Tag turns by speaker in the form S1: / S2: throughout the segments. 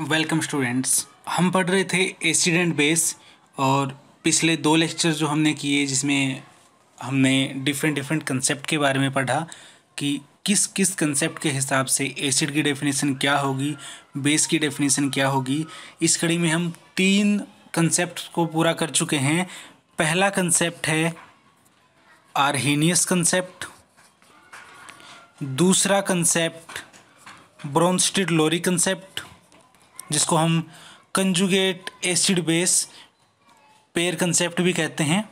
S1: Welcome students. हम पढ़ रहे थे एसिड एंड बेस और पिछले 2 लेक्चर जो हमने किए जिसमें हमने डिफरेंट कंसेप्ट के बारे में पढ़ा कि किस किस कंसेप्ट के हिसाब से एसिड की डेफिनेशन क्या होगी, बेस की डेफिनेशन क्या होगी। इस कड़ी में हम 3 कंसेप्ट को पूरा कर चुके हैं। पहला कंसेप्ट है आर्हेनियस कंसेप्ट, दूसरा कंसेप्ट ब्रोंस्टेड-लोरी कंसेप्ट जिसको हम conjugate acid base pair concept भी कहते हैं।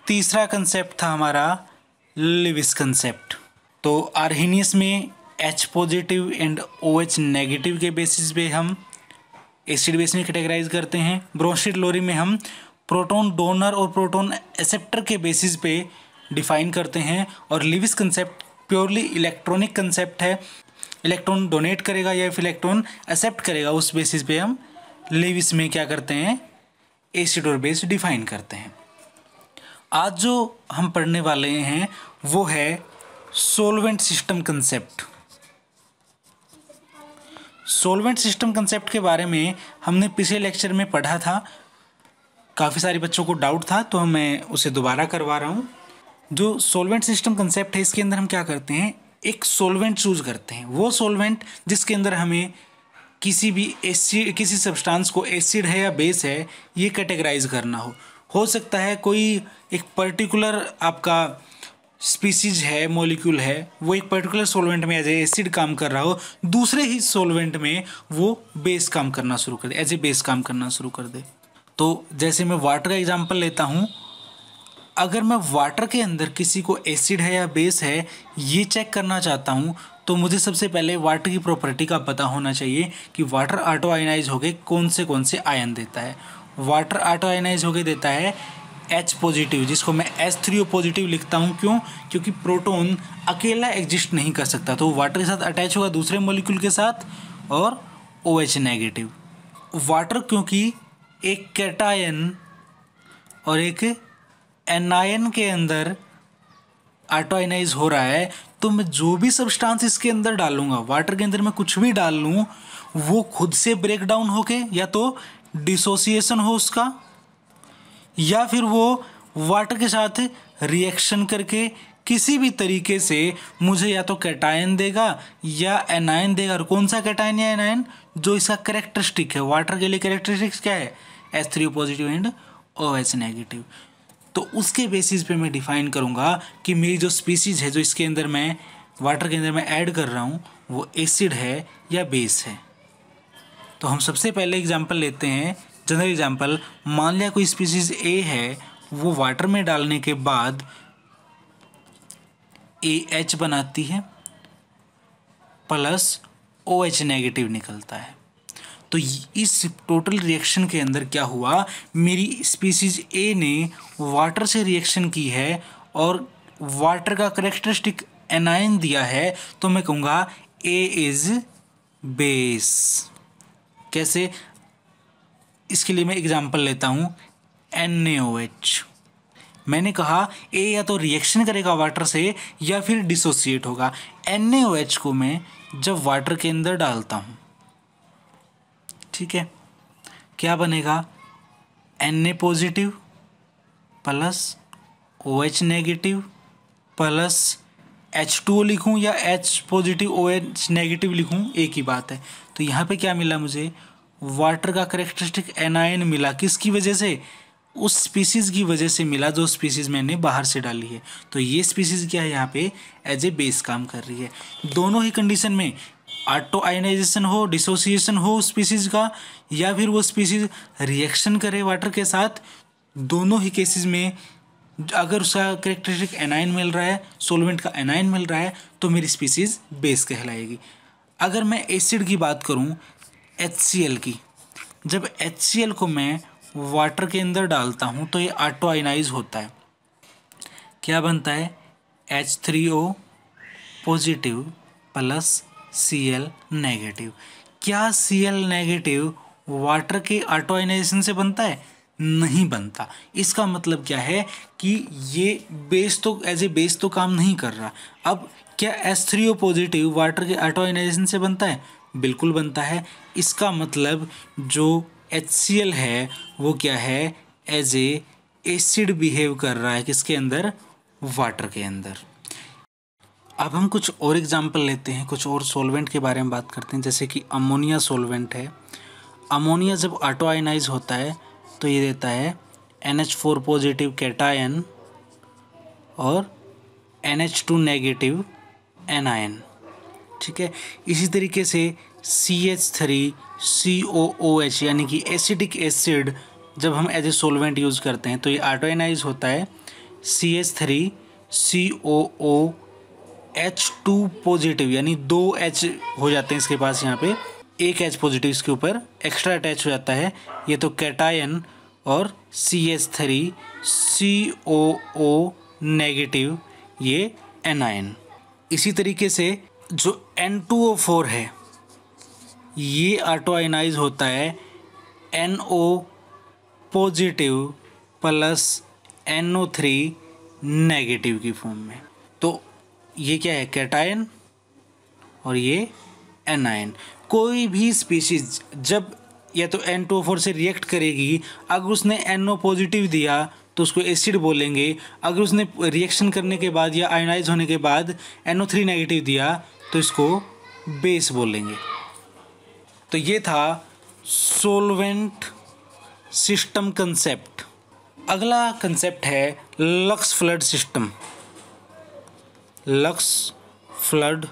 S1: तीसरा कंसेप्ट था हमारा लिविस कंसेप्ट। तो आर्हेनियस में H positive and OH negative के बेसिस पे हम एसिड बेस में कैटेगराइज करते हैं। ब्रोंस्टेड-लोरी में हम प्रोटॉन डोनर और प्रोटॉन एक्सेप्टर के बेसिस पे डिफाइन करते हैं। और Lewis concept purely electronic concept है, इलेक्ट्रॉन डोनेट करेगा या फिर इलेक्ट्रॉन एक्सेप्ट करेगा, उस बेसिस पे हम लिविस में क्या करते हैं, एसिड और बेस डिफाइन करते हैं। आज जो हम पढ़ने वाले हैं वो है solvent system concept. Solvent system concept के बारे में हमने पिछले लेक्चर में पढ़ा था, काफ़ी सारे बच्चों को डाउट था तो मैं उसे दोबारा करवा रहा हूँ। जो सॉल्वेंट सिस्टम कंसेप्ट है इसके अंदर हम क्या करते हैं, एक सॉल्वेंट चूज करते हैं। वो सॉल्वेंट जिसके अंदर हमें किसी भी एसिड, किसी सब्सटेंस को एसिड है या बेस है ये कैटेगराइज करना हो सकता है कोई एक पर्टिकुलर आपका स्पीसीज है, मॉलिक्यूल है, वो एक पर्टिकुलर सॉल्वेंट में एज ए एसिड काम कर रहा हो, दूसरे ही सॉल्वेंट में वो बेस काम करना शुरू कर दे, एज ए बेस काम करना शुरू कर दे। तो जैसे मैं वाटर का एग्जांपल लेता हूँ, अगर मैं वाटर के अंदर किसी को एसिड है या बेस है ये चेक करना चाहता हूँ तो मुझे सबसे पहले वाटर की प्रॉपर्टी का पता होना चाहिए कि वाटर ऑटो आयनाइज होकर कौन से आयन देता है। वाटर ऑटो आयनाइज होकर देता है H पॉजिटिव, जिसको मैं H3O पॉजिटिव लिखता हूँ। क्यों? क्योंकि प्रोटॉन अकेला एग्जिस्ट नहीं कर सकता, तो वाटर के साथ अटैच होगा दूसरे मॉलिक्यूल के साथ। और OH नेगेटिव, वाटर क्योंकि एक कैटायन और एक एनायन के अंदर ऑटो आयनाइज हो रहा है, तो मैं जो भी सब्सटेंस इसके अंदर डालूंगा, वाटर के अंदर मैं कुछ भी डाल लूँ, वो खुद से ब्रेक डाउन होके या तो डिसोसिएशन हो उसका, या फिर वो वाटर के साथ रिएक्शन करके किसी भी तरीके से मुझे या तो कैटायन देगा या एनायन देगा। और कौन सा कैटायन या एनायन, जो इसका कैरेक्टरिस्टिक है। वाटर के लिए कैरेक्टरिस्टिक्स क्या है, H3O positive and OH negative. तो उसके बेसिस पे मैं डिफाइन करूँगा कि मेरी जो स्पीसीज है, जो इसके अंदर मैं वाटर के अंदर मैं ऐड कर रहा हूँ, वो एसिड है या बेस है। तो हम सबसे पहले एग्जांपल लेते हैं, जनरल एग्जांपल। मान लिया कोई स्पीसीज A है, वो वाटर में डालने के बाद AH बनाती है प्लस OH नेगेटिव निकलता है। तो इस टोटल रिएक्शन के अंदर क्या हुआ, मेरी स्पीसीज A ने वाटर से रिएक्शन की है और वाटर का करेक्टरिस्टिक एनायन दिया है, तो मैं कहूँगा A इज बेस। कैसे? इसके लिए मैं एग्जांपल लेता हूँ NaOH। मैंने कहा A या तो रिएक्शन करेगा वाटर से या फिर डिसोसिएट होगा। NaOH को मैं जब वाटर के अंदर डालता हूँ, ठीक है, क्या बनेगा, Na positive plus OH negative plus H2O लिखूँ या H पॉजिटिव OH नेगेटिव लिखूँ, एक ही बात है। तो यहाँ पे क्या मिला मुझे, वाटर का करेक्टरिस्टिक एनायन मिला। किसकी वजह से? उस स्पीसीज़ की वजह से मिला जो स्पीसीज़ मैंने बाहर से डाली है। तो ये स्पीसीज़ क्या है, यहाँ पे एज ए बेस काम कर रही है। दोनों ही कंडीशन में ऑटो आयनाइजेशन हो, डिसोसिएशन हो स्पीसीज़ का, या फिर वो स्पीसीज़ रिएक्शन करे वाटर के साथ, दोनों ही केसेस में अगर उसका करेक्टरिस्टिक एनायन मिल रहा है, सॉल्वेंट का एनायन मिल रहा है, तो मेरी स्पीसीज़ बेस कहलाएगी। अगर मैं एसिड की बात करूं, HCl की, जब HCl को मैं वाटर के अंदर डालता हूं तो ये ऑटो आयनाइज होता है। क्या बनता है, H3O positive plus Cl negative. क्या Cl नेगेटिव वाटर के ऑटो आयनाइजेशन से बनता है? नहीं बनता। इसका मतलब क्या है कि ये बेस तो एज ए बेस तो काम नहीं कर रहा। अब क्या H3O पॉजिटिव वाटर के ऑटो आयनाइजेशन से बनता है? बिल्कुल बनता है। इसका मतलब जो HCl है वो क्या है, एज ए एसिड बिहेव कर रहा है किसके अंदर, वाटर के अंदर। अब हम कुछ और एग्जाम्पल लेते हैं, कुछ और सॉल्वेंट के बारे में बात करते हैं। जैसे कि अमोनिया सॉल्वेंट है। अमोनिया जब ऑटो आयनाइज होता है तो ये देता है NH4 पॉजिटिव कैटायन और NH2 नेगेटिव एनायन। ठीक है, इसी तरीके से CH3COOH यानी कि एसिटिक एसिड जब हम एज ए सोलवेंट यूज़ करते हैं तो ये ऑटोआयनाइज होता है CH3COOH2 पॉजिटिव, यानी 2 H हो जाते हैं इसके पास, यहाँ पे एक H पॉजिटिव इसके ऊपर एक्स्ट्रा अटैच हो जाता है, ये तो कैटायन, और CH3COO नेगेटिव ये एनायन। इसी तरीके से जो N2O4 है ये ऑटोआयनाइज होता है NO positive plus NO3 negative की फॉर्म में। तो ये क्या है, कैटायन और ये एनायन। कोई भी स्पीशीज जब या तो N2O4 से रिएक्ट करेगी, अगर उसने NO पॉजिटिव दिया तो उसको एसिड बोलेंगे, अगर उसने रिएक्शन करने के बाद या आयनाइज होने के बाद NO3 नेगेटिव दिया तो इसको बेस बोलेंगे। तो ये था सॉल्वेंट सिस्टम कंसेप्ट। अगला कंसेप्ट है lux Flood system. Lux flood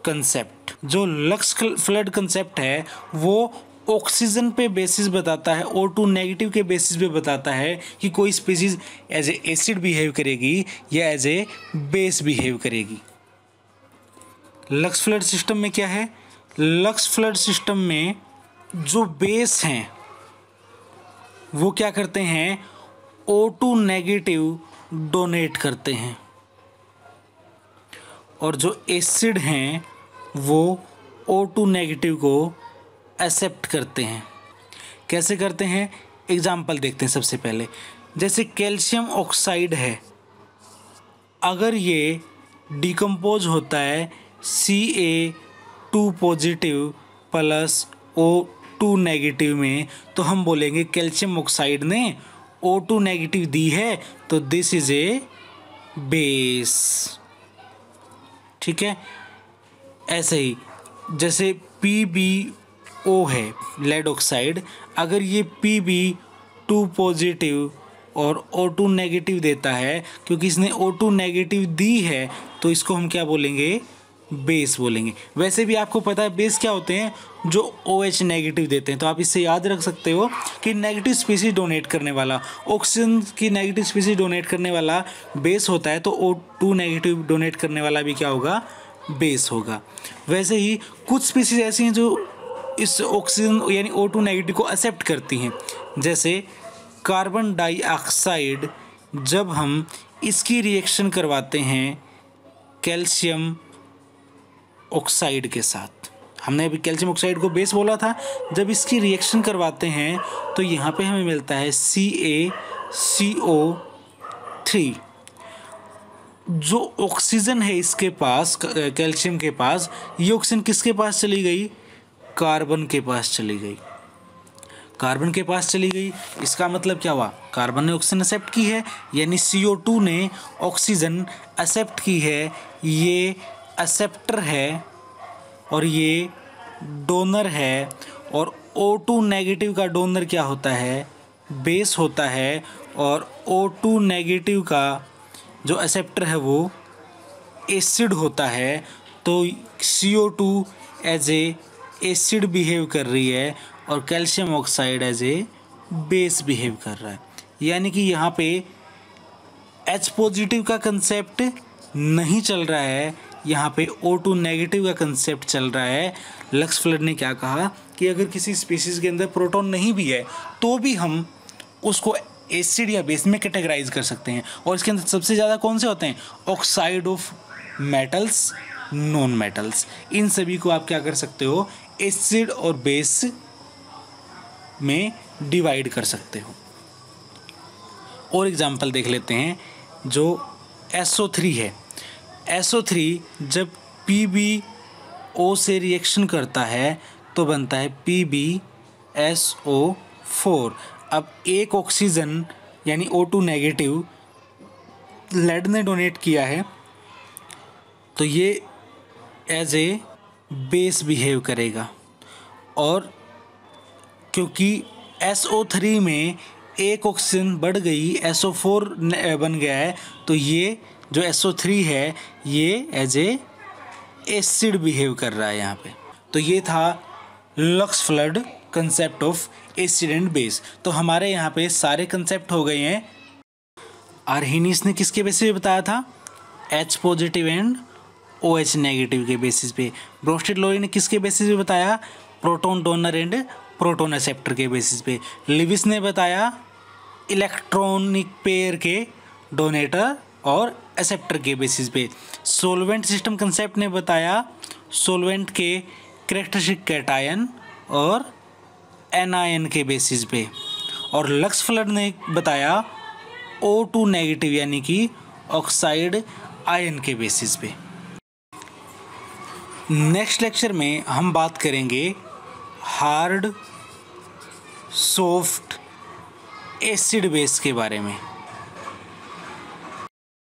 S1: concept, जो लक्स फ्लड कंसेप्ट है वो ऑक्सीजन पे बेसिस बताता है, O2 नेगेटिव के बेसिस पे बताता है कि कोई species as a acid behave करेगी या एज ए बेस बिहेव करेगी। लक्स फ्लड सिस्टम में क्या है, लक्स फ्लड सिस्टम में जो बेस हैं वो क्या करते हैं, O2 नेगेटिव डोनेट करते हैं, और जो एसिड हैं वो O2 नेगेटिव को एक्सेप्ट करते हैं। कैसे करते हैं, एग्जाम्पल देखते हैं। सबसे पहले जैसे कैल्शियम ऑक्साइड है, अगर ये डिकम्पोज होता है Ca2 positive plus O2 negative में, तो हम बोलेंगे कैल्शियम ऑक्साइड ने O2 नेगेटिव दी है तो दिस इज ए बेस। ठीक है, ऐसे ही जैसे PbO है लेड ऑक्साइड, अगर ये Pb2 पॉजिटिव और O2 नेगेटिव देता है, क्योंकि इसने O2 नेगेटिव दी है तो इसको हम क्या बोलेंगे, बेस बोलेंगे। वैसे भी आपको पता है बेस क्या होते हैं, जो OH नेगेटिव देते हैं। तो आप इससे याद रख सकते हो कि नेगेटिव स्पीसीज डोनेट करने वाला, ऑक्सीजन की नेगेटिव स्पीसीज डोनेट करने वाला बेस होता है, तो O2 नेगेटिव डोनेट करने वाला भी क्या होगा, बेस होगा। वैसे ही कुछ स्पीसीज ऐसी हैं जो इस ऑक्सीजन यानी O2 नेगेटिव को एक्सेप्ट करती हैं, जैसे कार्बन डाइऑक्साइड। जब हम इसकी रिएक्शन करवाते हैं कैल्शियम ऑक्साइड के साथ, हमने अभी कैल्शियम ऑक्साइड को बेस बोला था, जब इसकी रिएक्शन करवाते हैं तो यहाँ पे हमें मिलता है CaCO3। जो ऑक्सीजन है इसके पास, कैल्शियम के पास, ये ऑक्सीजन किसके पास चली गई, कार्बन के पास चली गई। कार्बन के पास चली गई, इसका मतलब क्या हुआ, कार्बन ने ऑक्सीजन एक्सेप्ट की है, यानी CO2 ने ऑक्सीजन एक्सेप्ट की है। ये एक्सेप्टर है और ये डोनर है, और O2 नेगेटिव का डोनर क्या होता है, बेस होता है, और O2 नेगेटिव का जो एक्सेप्टर है वो एसिड होता है। तो CO2 as a acid behave कर रही है और calcium oxide as a base behave कर रहा है। यानी कि यहाँ पे H पॉजिटिव का कंसेप्ट नहीं चल रहा है, यहाँ पे O2 नेगेटिव का कंसेप्ट चल रहा है। लक्स फ्लड ने क्या कहा कि अगर किसी स्पीशीज़ के अंदर प्रोटॉन नहीं भी है तो भी हम उसको एसिड या बेस में कैटेगराइज कर सकते हैं, और इसके अंदर सबसे ज़्यादा कौन से होते हैं, oxide of metals, non metals. इन सभी को आप क्या कर सकते हो, एसिड और बेस में डिवाइड कर सकते हो। और एग्जांपल देख लेते हैं, जो SO3 है। SO3 जब O से रिएक्शन करता है तो बनता है PbSO4। अब एक ऑक्सीजन यानी O2 नेगेटिव लेड ने डोनेट किया है तो ये एज ए बेस बिहेव करेगा, और क्योंकि SO3 में एक ऑक्सीजन बढ़ गई, SO4 बन गया है, तो ये जो SO3 है ये एज ए एसिड बिहेव कर रहा है यहाँ पे। तो ये था lux flood concept of acid and base. तो हमारे यहाँ पे सारे कंसेप्ट हो गए हैं। आर्हेनियस ने किसके बेसिस पे बताया था? H positive and OH negative के बेसिस पे। ब्रोस्टेड लोरी ने किसके बेसिस पे बताया? Proton donor and proton acceptor के बेसिस पे। लिविस ने बताया इलेक्ट्रॉनिक पेयर के डोनेटर और एक्सेप्टर के बेसिस पे। सोलवेंट सिस्टम कंसेप्ट ने बताया सोलवेंट के कैरेक्टरिस्टिक कैटायन और एनायन के बेसिस पे। और लक्स फ्लड ने बताया O2 नेगेटिव यानी कि ऑक्साइड आयन के बेसिस पे। नेक्स्ट लेक्चर में हम बात करेंगे हार्ड सॉफ्ट एसिड बेस के बारे में।